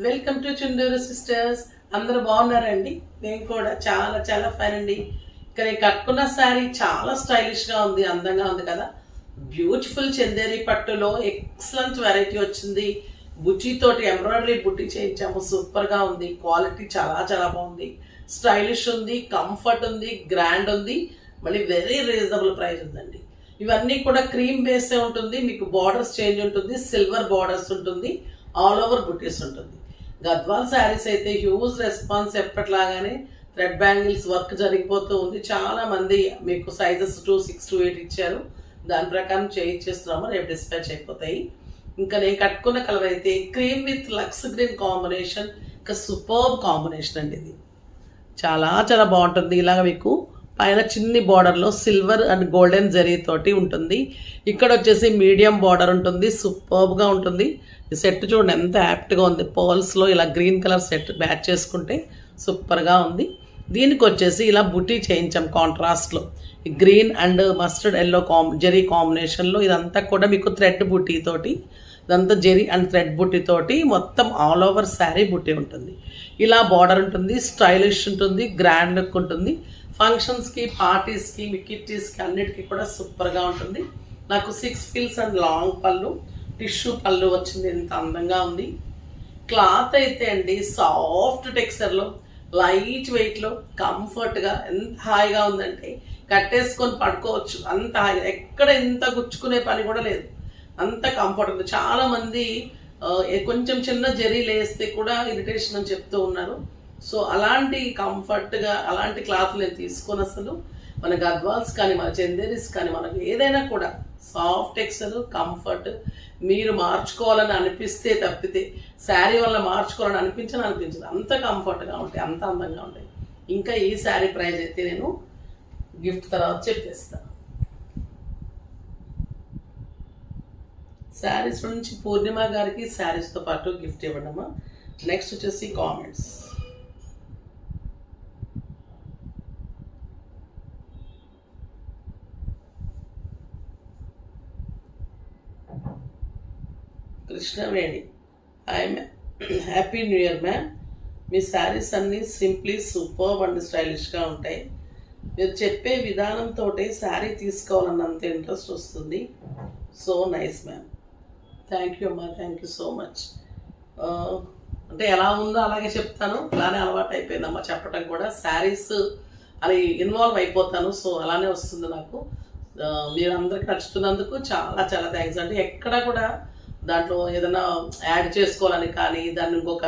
Welcome to Chunduru sisters. అందరూ బాగున్నారండి? నేను కూడా చాలా చాలా ఫైన్ అండి. ఇక్కడ నేను కట్టుకున్న శారీ చాలా స్టైలిష్గా ఉంది, అందంగా ఉంది కదా. బ్యూటిఫుల్ చందేరి పట్టులో ఎక్సలెంట్ వెరైటీ వచ్చింది. బుట్టితోటి ఎంబ్రాయిడరీ బుట్టి చేయించాము, సూపర్గా ఉంది. క్వాలిటీ చాలా చాలా బాగుంది, స్టైలిష్ ఉంది, కంఫర్ట్ ఉంది, గ్రాండ్ ఉంది, మళ్ళీ వెరీ రీజనబుల్ ప్రైస్ ఉందండి. ఇవన్నీ కూడా క్రీమ్ బేసే ఉంటుంది, మీకు బార్డర్స్ చేంజ్ ఉంటుంది, సిల్వర్ బార్డర్స్ ఉంటుంది, ఆల్ ఓవర్ బుట్టీస్ ఉంటుంది. గద్వాల్ శారీస్ అయితే హ్యూజ్ రెస్పాన్స్, ఎప్పటిలాగానే థ్రెడ్ బ్యాంగిల్స్ వర్క్ జరిగిపోతూ ఉంది. చాలా మంది మీకు సైజెస్ 2, 6, 2, 8 ఇచ్చారు, దాని ప్రకారం చేయించేస్తున్నాము, రేపు డిస్పాచ్ అయిపోతాయి. ఇంకా నేను కట్టుకున్న కలర్ అయితే క్రీమ్ విత్ లక్స్ గ్రీన్ కాంబినేషన్, ఇంకా సూపర్బ్ కాంబినేషన్ అండి. ఇది చాలా చాలా బాగుంటుంది. ఇలాగ మీకు పైన చిన్ని బార్డర్లో సిల్వర్ అండ్ గోల్డెన్ జరీ తోటి ఉంటుంది. ఇక్కడ వచ్చేసి మీడియం బార్డర్ ఉంటుంది, సూపర్బ్గా ఉంటుంది. ఈ సెట్ చూడండి ఎంత యాప్ట్గా ఉంది. పర్ల్స్లో ఇలా గ్రీన్ కలర్ సెట్ మ్యాచ్ చేసుకుంటే సూపర్గా ఉంది. దీనికి వచ్చేసి ఇలా బుటీ చేయించాం కాంట్రాస్ట్లో, green and mustard yellow zari కాంబినేషన్లో. ఇదంతా కూడా మీకు థ్రెడ్ బుటీ తోటి, ఇదంతా జెరీ అండ్ థ్రెడ్ బుట్టి తోటి మొత్తం ఆల్ ఓవర్ శారీ బుట్టి ఉంటుంది. ఇలా బార్డర్ ఉంటుంది, స్టైలిష్ ఉంటుంది, గ్రాండ్ లుక్ ఉంటుంది. ఫంక్షన్స్కి, పార్టీస్కి, మీ కిట్టీస్కి అన్నిటికీ కూడా సూపర్గా ఉంటుంది. నాకు 6 ఫీల్స్ అండ్ లాంగ్ పళ్ళు, టిష్యూ పళ్ళు వచ్చింది, ఎంత అందంగా ఉంది. క్లాత్ అయితే అండి సాఫ్ట్ టెక్స్చర్లో, లైట్ వెయిట్లో, కంఫర్ట్గా ఎంత హాయిగా ఉందంటే కట్టేసుకొని పడుకోవచ్చు, అంత హాయిగా. ఎక్కడ ఎంత గుచ్చుకునే పని కూడా లేదు, అంత కంఫర్ట్ ఉంది. చాలామంది కొంచెం చిన్న జరీలు వేస్తే కూడా ఇరిటేషన్ అని చెప్తూ ఉన్నారు. సో అలాంటి కంఫర్ట్గా అలాంటి క్లాత్ నేను తీసుకొని, అసలు మన గద్వాల్స్ కానీ మన చందేరీస్ కానీ మనకు ఏదైనా కూడా సాఫ్ట్ టెక్స్చర్, కంఫర్ట్. మీరు మార్చుకోవాలని అనిపిస్తే తప్పితే శారీ వల్ల మార్చుకోవాలని అనిపించదు, అంత కంఫర్ట్గా ఉంటాయి, అంత అందంగా ఉంటాయి. ఇంకా ఈ శారీ ప్రైస్ అయితే నేను గిఫ్ట్ తర్వాత చెప్పేస్తాను. శారీస్ నుంచి పూర్ణిమ గారికి శారీస్తో పాటు గిఫ్ట్ ఇవ్వడమా. నెక్స్ట్ వచ్చేసి comments. Krishnaveni, I'm happy new year ma'am. మీ శారీస్ అన్నీ సింప్లీ సూపర్బ్ అండ్ స్టైలిష్గా ఉంటాయి. మీరు చెప్పే విధానంతో శారీ తీసుకోవాలన్నంత ఇంట్రెస్ట్ వస్తుంది. So nice ma'am. Thank you అమ్మా, థ్యాంక్ యూ సో మచ్. అంటే ఎలా ఉందో అలాగే చెప్తాను, అలానే అలవాటు అయిపోయిందమ్మా చెప్పడం కూడా. శారీస్ అని ఇన్వాల్వ్ అయిపోతాను, సో అలానే వస్తుంది నాకు. మీరు అందరికి నచ్చుతున్నందుకు చాలా చాలా థ్యాంక్స్ అండి. ఎక్కడ కూడా దాంట్లో ఏదైనా యాడ్ చేసుకోవాలని కానీ, దాన్ని ఇంకొక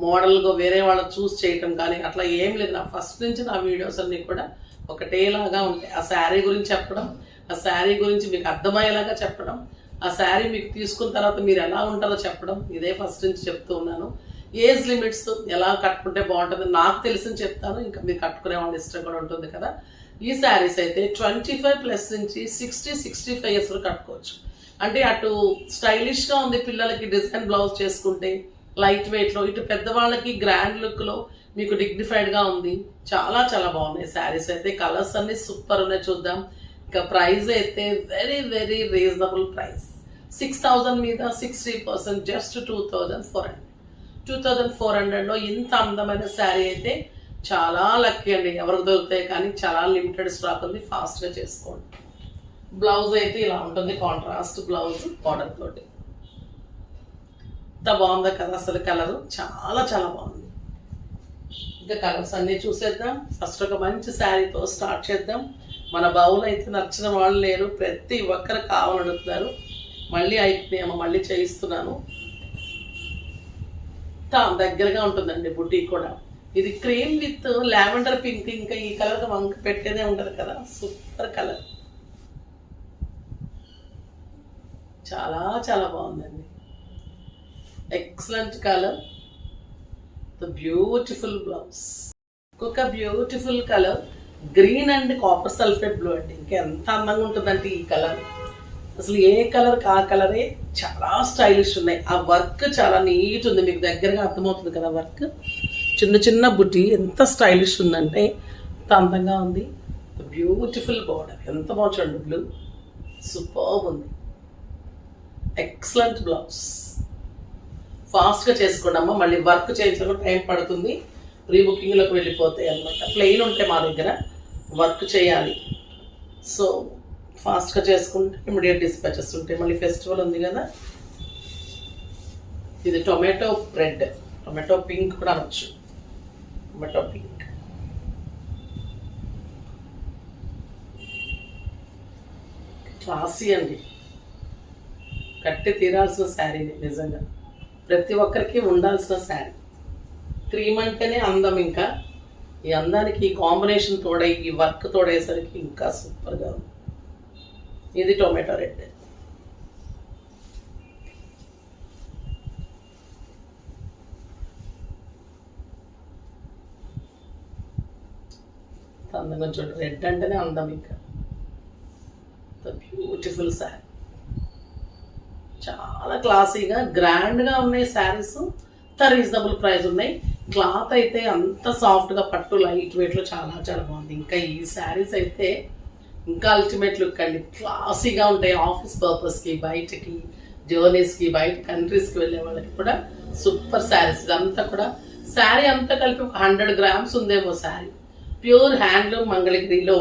మోడల్గా వేరే వాళ్ళని చూస్ చేయటం కానీ అట్లా ఏం లేదు. నా ఫస్ట్ నుంచి నా వీడియోస్ అన్నీ కూడా ఒకటేలాగా ఉంటాయి. ఆ శారీ గురించి చెప్పడం, ఆ శారీ గురించి మీకు అర్థమయ్యేలాగా చెప్పడం, ఆ శారీ మీకు తీసుకున్న తర్వాత మీరు ఎలా ఉంటారో చెప్పడం, ఇదే ఫస్ట్ నుంచి చెప్తూ ఉన్నాను. ఏజ్ లిమిట్స్ ఎలా కట్టుకుంటే బాగుంటుంది నాకు తెలిసింది చెప్తాను, ఇంకా మీరు కట్టుకునే వాళ్ళ ఇష్టం కూడా ఉంటుంది కదా. ఈ శారీస్ అయితే 25+ నుంచి 60-65 ఇయర్స్ వరకు కట్టుకోవచ్చు. అంటే అటు స్టైలిష్గా ఉంది, పిల్లలకి డిజైన్ బ్లౌజ్ చేసుకుంటే లైట్ వెయిట్లో, ఇటు పెద్దవాళ్ళకి గ్రాండ్ లుక్లో మీకు డిగ్నిఫైడ్గా ఉంది. చాలా చాలా బాగున్నాయి శారీస్ అయితే. కలర్స్ అన్నీ సూపర్ ఉన్నాయి, చూద్దాం. ఇంకా ప్రైస్ అయితే వెరీ వెరీ రీజనబుల్ ప్రైస్. 6,000 మీద 60%, జస్ట్ 2,400. 2,400లో ఇంత అందమైన శారీ అయితే చాలా లక్కీ అండి. ఎవరికి దొరుకుతాయి కానీ చాలా లిమిటెడ్ స్టాక్ ఉంది, ఫాస్ట్గా చేసుకోండి. బ్లౌజ్ అయితే ఇలా ఉంటుంది, కాంట్రాస్ట్ బ్లౌజ్ బార్డర్ తోటి. ఇంత బాగుందా కదా అసలు, కలరు చాలా చాలా బాగుంది. ఇంకా కలర్స్ అన్నీ చూసేద్దాం. ఫస్ట్ ఒక మంచి శారీతో స్టార్ట్ చేద్దాం. మన బౌల్ అయితే నచ్చిన వాళ్ళు లేరు, ప్రతి ఒక్కరు కావాలడుగుతున్నారు. మళ్ళీ అయిపోయామో, మళ్ళీ చేయిస్తున్నాను. దగ్గరగా ఉంటుందండి బుటీ కూడా. ఇది క్రీమ్ విత్ లావెండర్ పింక్, ఇంకా ఈ కలర్ వంక పెట్టేదే ఉంటుంది కదా, సూపర్ కలర్, చాలా చాలా బాగుందండి. Excellent colour, the beautiful blouse. ఇంకొక beautiful colour green and copper sulphate blue అండి. ఇంకా ఎంత అందంగా ఉంటుందంటే ఈ కలర్, అసలు ఏ కలర్ ఆ కలరే చాలా స్టైలిష్ ఉన్నాయి. ఆ వర్క్ చాలా నీట్ ఉంది, మీకు దగ్గరగా అర్థమవుతుంది కదా వర్క్. చిన్న చిన్న బుట్టి ఎంత స్టైలిష్ ఉందంటే అంత అందంగా ఉంది. బ్యూటిఫుల్ బార్డర్, ఎంత బాగుంది, బ్లూ సూపర్ ఉంది. Excellent blouse. ఫాస్ట్గా చేసుకోండి అమ్మ, మళ్ళీ వర్క్ చేయించడం టైం పడుతుంది, ప్రీ బుకింగ్లోకి వెళ్ళిపోతాయి అనమాట. ప్లెయిన్ ఉంటే మా దగ్గర వర్క్ చేయాలి, సో ఫాస్ట్గా చేసుకుంటే ఇమీడియట్ డిస్పాచెస్ ఉంటాయి. మళ్ళీ ఫెస్టివల్ ఉంది కదా. ఇది టొమాటో రెడ్, టొమాటో పింక్ కూడా అనొచ్చు, టొమాటో పింక్. క్లాసీ అండి, కట్టి తీరాల్సిన శారీని, నిజంగా ప్రతి ఒక్కరికి ఉండాల్సిన శారీ. క్రీమ్ అంటేనే అందం, ఇంకా ఈ అందానికి ఈ కాంబినేషన్ తోడై ఈ వర్క్ తోడేసరికి ఇంకా సూపర్గా ఉంది. ఇది టొమాటో రెడ్. అందంగా చూడండి, రెడ్ అంటేనే అందం. ఇంకా బ్యూటిఫుల్ శారీ, చాలా క్లాసీగా గ్రాండ్గా ఉన్నాయి శారీస్. అంత రీజనబుల్ ప్రైస్ ఉన్నాయి. క్లాత్ అయితే అంత సాఫ్ట్గా పట్టు లైట్ వెయిట్లో చాలా చాలా బాగుంది. ఇంకా ఈ శారీస్ అయితే ఇంకా అల్టిమేట్ లుక్ అండి, క్లాసీగా ఉంటాయి. ఆఫీస్ పర్పస్కి, బయటకి జర్నీస్కి, బయట కంట్రీస్కి వెళ్ళే వాళ్ళకి కూడా సూపర్ శారీస్. ఇదంతా కూడా శారీ అంతా కలిపి ఒక 100 grams ఉందేమో శారీ. ప్యూర్ హ్యాండ్లూమ్ మంగళగిరిలో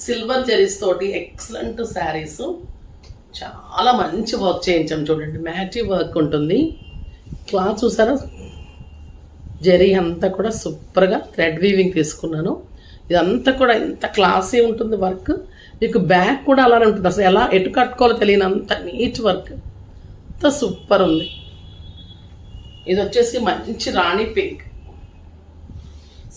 సిల్వర్ జెరీస్ తోటి ఎక్సలెంట్ శారీస్. చాలా మంచి వర్క్ చేయించాం చూడండి, మ్యాటీ వర్క్ ఉంటుంది. క్లాత్ చూసారా, జెరీ అంతా కూడా సూపర్గా థ్రెడ్ వీవింగ్ తీసుకున్నాను. ఇదంతా కూడా ఎంత క్లాసీ ఉంటుంది వర్క్. మీకు బ్యాక్ కూడా అలానే ఉంటుంది, అసలు ఎలా ఎటు కట్టుకోవాలో తెలియనంత నీట్ వర్క్, అంత సూపర్ ఉంది. ఇది వచ్చేసి మంచి rani pink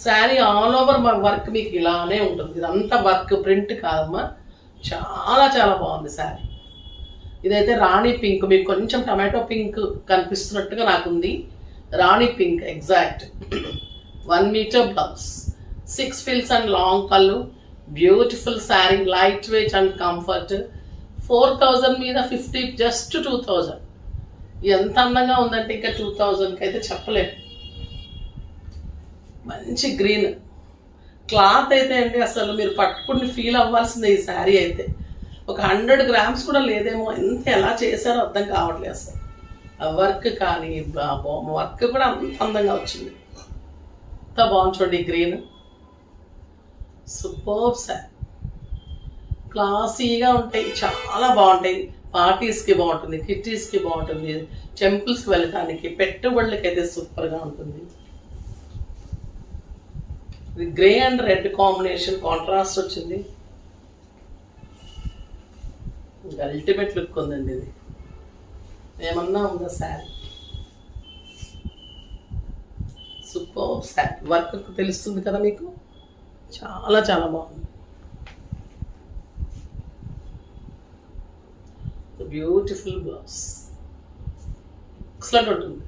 sari. All over work మీకు ఇలానే ఉంటుంది. ఇదంతా వర్క్, ప్రింట్ కాదమ్మా, చాలా చాలా బాగుంది శారీ. ఇదైతే రాణి పింక్, మీకు కొంచెం టమాటో పింక్ కనిపిస్తున్నట్టుగా నాకుంది. Rani pink exact. 1 meter blouse, 6 fills and long pallu. Beautiful sari, light weight and comfort. 4000 మీద 50, జస్ట్ 2000. ఎంత అందంగా ఉందంటే ఇంకా 2000కి అయితే చెప్పలేము. మంచి గ్రీన్ క్లాత్ అయితే అండి, అసలు మీరు పట్టుకుని ఫీల్ అవ్వాల్సిందే. ఈ శారీ అయితే ఒక 100 grams కూడా లేదేమో, ఎంత ఎలా చేశారో అర్థం కావట్లేదు అసలు. వర్క్ కానీ వర్క్ కూడా అంత అందంగా వచ్చింది, అంత బాగుంది చూడండి. గ్రీన్ సూపర్ శారీ, క్లాసీగా ఉంటాయి, చాలా బాగుంటాయి. పార్టీస్కి బాగుంటుంది, కిట్టీస్కి బాగుంటుంది, టెంపుల్స్కి వెళ్ళటానికి, పెట్టుబడులకి అయితే సూపర్గా ఉంటుంది. ఇది grey and red combination, contrast వచ్చింది. అల్టిమేట్ లుక్ ఉందండి. ఇది ఏమన్నా ఉందా శారీ, సూపర్ శారీ. వర్క్ తెలుస్తుంది కదా మీకు, చాలా చాలా బాగుంది. బ్యూటిఫుల్ బ్లౌజ్, ఎక్సలెంట్ ఉంటుంది.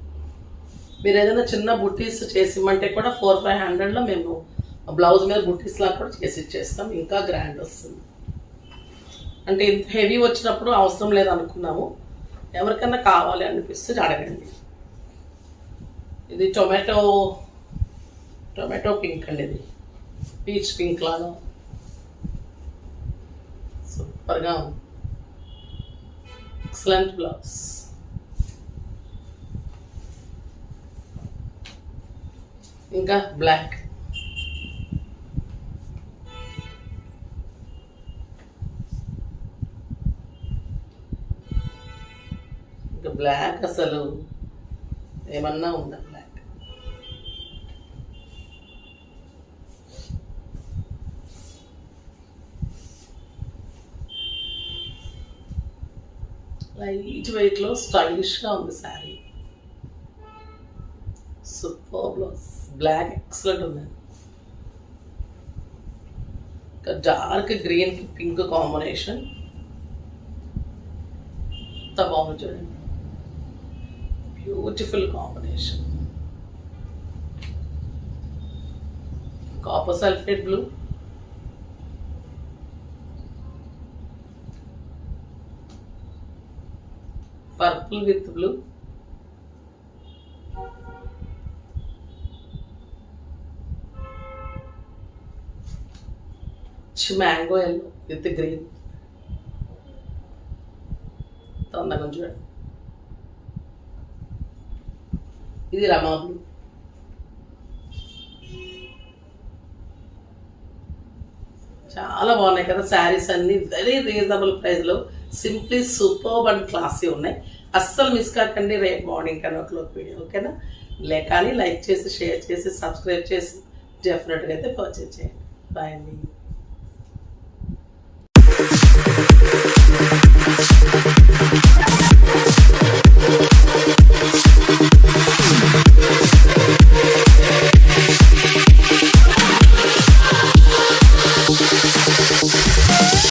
మీరు ఏదైనా చిన్న బుట్టీస్ చేసి ఇమ్మంటే కూడా 400-500లో మేము బ్లౌజ్ మీద బుట్టీస్ లాగా కూడా చేసి ఇచ్చేస్తాం, ఇంకా గ్రాండ్ వస్తుంది. అంటే ఇంత హెవీ వచ్చినప్పుడు అవసరం లేదనుకున్నాము, ఎవరికైనా కావాలి అనిపిస్తే అడగండి. ఇది టొమాటో పింక్ అండి, ఇది పీచ్ పింక్ లాగా సూపర్గా ఉంది. Excellent blouse. ఇంకా బ్లాక్, ఇంకా బ్లాక్ అసలు ఏమన్నా ఉందా బ్లాక్. లైట్ వెయిట్లో స్టైలిష్గా ఉంది sari, super blouse. Black excellent ఉందండి. ఇంకా డార్క్ గ్రీన్కి పింక్ కాంబినేషన్, ఎంత బాగుంది చూడండి, beautiful combination. Copper sulphate blue, purple with blue, mango yellow with green. తొందరగా చూడండి, ఇది రమా బ్లూ. చాలా బాగున్నాయి కదా శారీస్ అన్ని, వెరీ రీజనబుల్ ప్రైస్లో సింప్లీ సూపర్బ్ అండ్ క్లాసీ ఉన్నాయి. అస్సలు మిస్ కాకండి రేపు మార్నింగ్ 10 o'clock వీడియో, ఓకేనా? కానీ లైక్ చేసి షేర్ చేసి సబ్స్క్రైబ్ చేసి డెఫినెట్గా అయితే పర్చేజ్ చేయండి. బాయ్ అండి.